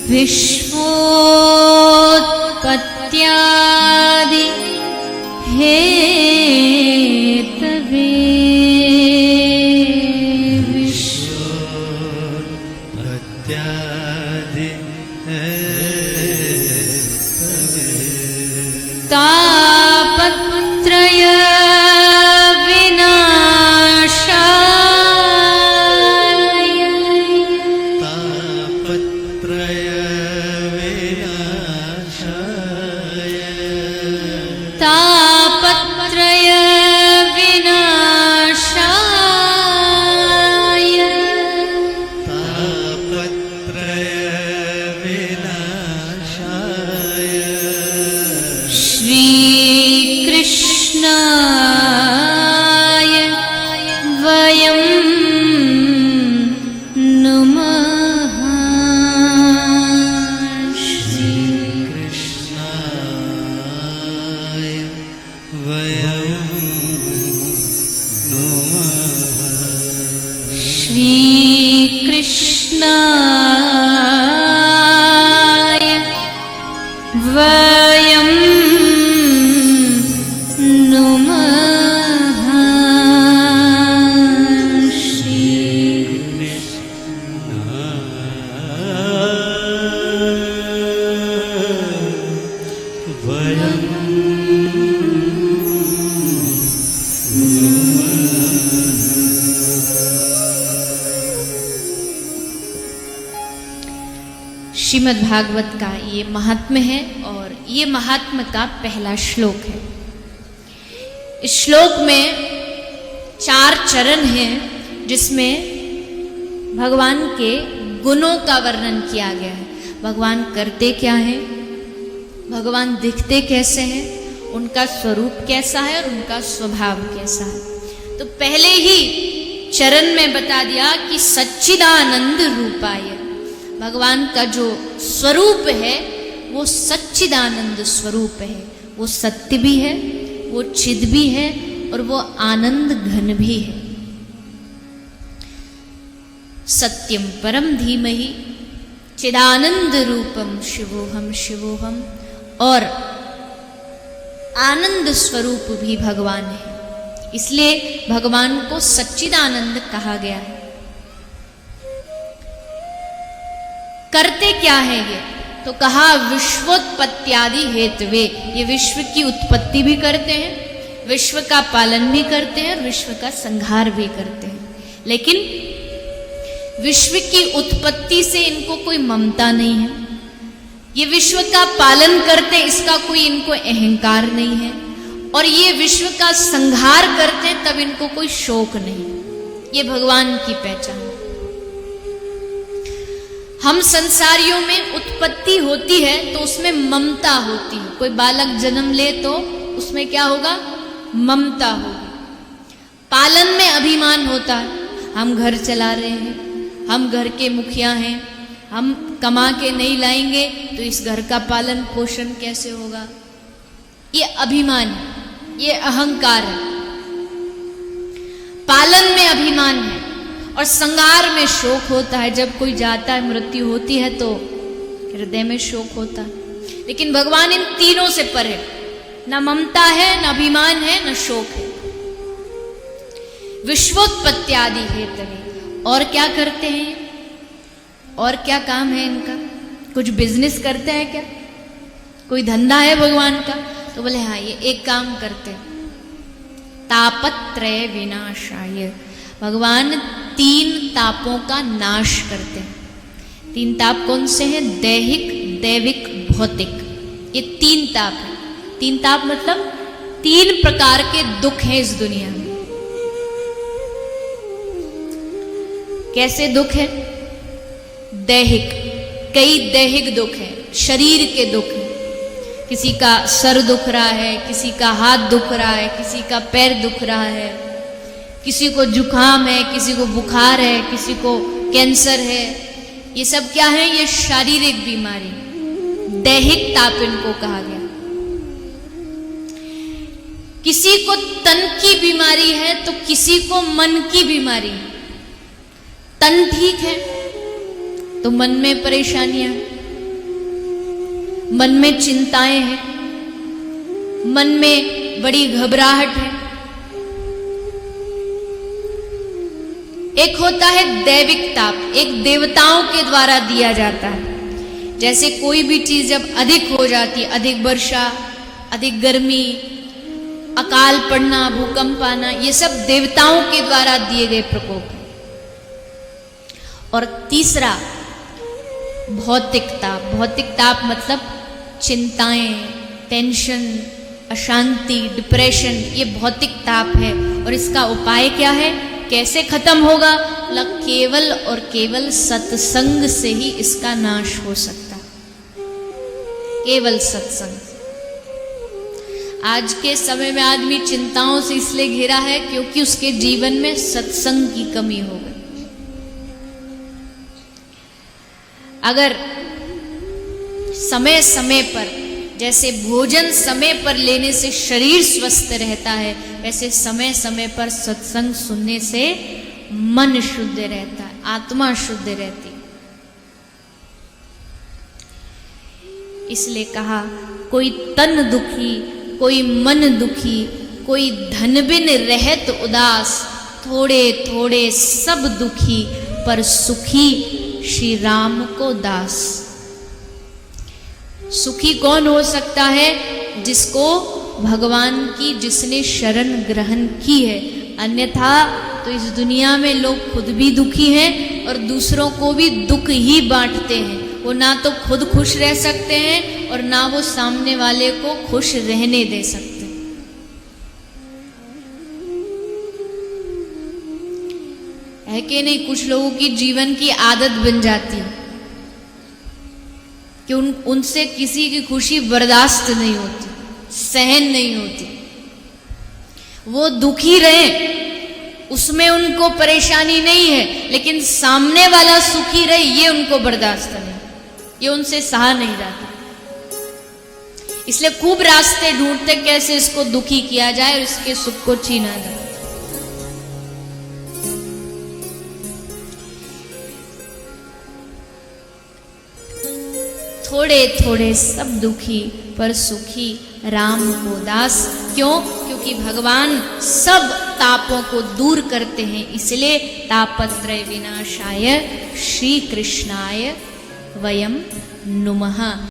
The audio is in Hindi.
विश्वोत्पत्त्यादि हेतवे विश्वोत्पत्त्यादि हेतवे तापत्रय विनाशाय तापत्रय विनाशाय तापत्रय विनाशाय तापत्रय विनाशाय श्रीकृष्णाय वयं नुमः कृष्णाय वयं नुमः श्रीकृष्णाय वयं नुमः वयं श्रीमद् भागवत का ये महात्म्य है और ये महात्म्य का पहला श्लोक है। इस श्लोक में 4 चरण हैं जिसमें भगवान के गुणों का वर्णन किया गया है। भगवान करते क्या हैं, भगवान दिखते कैसे हैं, उनका स्वरूप कैसा है और उनका स्वभाव कैसा है। तो पहले ही चरण में बता दिया कि सच्चिदानंद रूपाय, भगवान का जो स्वरूप है वो सच्चिदानंद स्वरूप है। वो सत्य भी है, वो चिद भी है और वो आनंद घन भी है। सत्यम परम धीमहि चिदानंद रूपम शिवोहम शिवोहम, और आनंद स्वरूप भी भगवान है, इसलिए भगवान को सच्चिदानंद कहा गया है। करते क्या है ये, तो कहा विश्वोत्पत्त्यादि हेतवे, ये विश्व की उत्पत्ति भी करते हैं, विश्व का पालन भी करते हैं और विश्व का संहार भी करते हैं। लेकिन विश्व की उत्पत्ति से इनको कोई ममता नहीं है, ये विश्व का पालन करते इसका कोई इनको अहंकार नहीं है, और ये विश्व का संहार करते तब इनको कोई शोक नहीं। ये भगवान की पहचान। हम संसारियों में उत्पत्ति होती है तो उसमें ममता होती है। कोई बालक जन्म ले तो उसमें क्या होगा, ममता होगी। पालन में अभिमान होता है, हम घर चला रहे हैं, हम घर के मुखिया हैं, हम कमा के नहीं लाएंगे तो इस घर का पालन पोषण कैसे होगा। ये अभिमान है, ये अहंकार है। पालन में अभिमान है और संगार में शोक होता है। जब कोई जाता है, मृत्यु होती है तो हृदय में शोक होता है। लेकिन भगवान इन तीनों से परे, न ममता है, न अभिमान है, न शोक है। विश्वोत्पत्त्यादि हेतवे, और क्या करते हैं, और क्या काम है इनका, कुछ बिजनेस करते हैं क्या, कोई धंधा है भगवान का, तो बोले हाँ ये एक काम करते हैं। तापत्रय विनाशाय, भगवान 3 तापों का नाश करते हैं। 3 ताप कौन से हैं, दैहिक, दैविक, भौतिक, ये 3 ताप हैं। 3 ताप मतलब 3 प्रकार के दुख हैं इस दुनिया में। कैसे दुख है, दैहिक, कई दैहिक दुख हैं, शरीर के दुख हैं। किसी का सर दुख रहा है, किसी का हाथ दुख रहा है, किसी का पैर दुख रहा है, किसी को जुकाम है, किसी को बुखार है, किसी को कैंसर है। ये सब क्या है, ये शारीरिक बीमारी, दैहिक ताप इनको कहा गया। किसी को तन की बीमारी है तो किसी को मन की बीमारी है। तन ठीक है तो मन में परेशानियां, मन में चिंताएं हैं, मन में बड़ी घबराहट है। एक होता है दैविक ताप, एक देवताओं के द्वारा दिया जाता है। जैसे कोई भी चीज जब अधिक हो जाती है, अधिक वर्षा, अधिक गर्मी, अकाल पड़ना, भूकंप आना, ये सब देवताओं के द्वारा दिए गए प्रकोप है। और तीसरा भौतिक ताप। भौतिक ताप मतलब चिंताएं, टेंशन, अशांति, डिप्रेशन, ये भौतिक ताप है। और इसका उपाय क्या है, कैसे खत्म होगा? केवल और केवल सत्संग से ही इसका नाश हो सकता है, केवल सत्संग। आज के समय में आदमी चिंताओं से इसलिए घिरा है क्योंकि उसके जीवन में सत्संग की कमी हो गई। अगर समय समय पर, जैसे भोजन समय पर लेने से शरीर स्वस्थ रहता है, वैसे समय समय पर सत्संग सुनने से मन शुद्ध रहता है, आत्मा शुद्ध रहती। इसलिए कहा, कोई तन दुखी, कोई मन दुखी, कोई धन बिन रहत उदास, थोड़े थोड़े सब दुखी, पर सुखी श्री राम को दास। सुखी कौन हो सकता है? जिसको भगवान की, जिसने शरण ग्रहण की है। अन्यथा तो इस दुनिया में लोग खुद भी दुखी हैं और दूसरों को भी दुख ही बांटते हैं। वो ना तो खुद खुश रह सकते हैं और ना वो सामने वाले को खुश रहने दे सकते। है कि नहीं? कुछ लोगों की जीवन की आदत बन जाती है कि उनसे किसी की खुशी बर्दाश्त नहीं होती, सहन नहीं होती। वो दुखी रहे, उसमें उनको परेशानी नहीं है, लेकिन सामने वाला सुखी रहे, ये उनको बर्दाश्त नहीं, ये उनसे सहा नहीं जाता। इसलिए खूब रास्ते ढूंढते कैसे इसको दुखी किया जाए और इसके सुख को छीना जाए। थोड़े थोड़े सब दुखी, पर सुखी राम को दास। क्यों? क्योंकि भगवान सब तापों को दूर करते हैं। इसलिए तापत्रय विनाशाय श्री कृष्णाय वयम नुमः।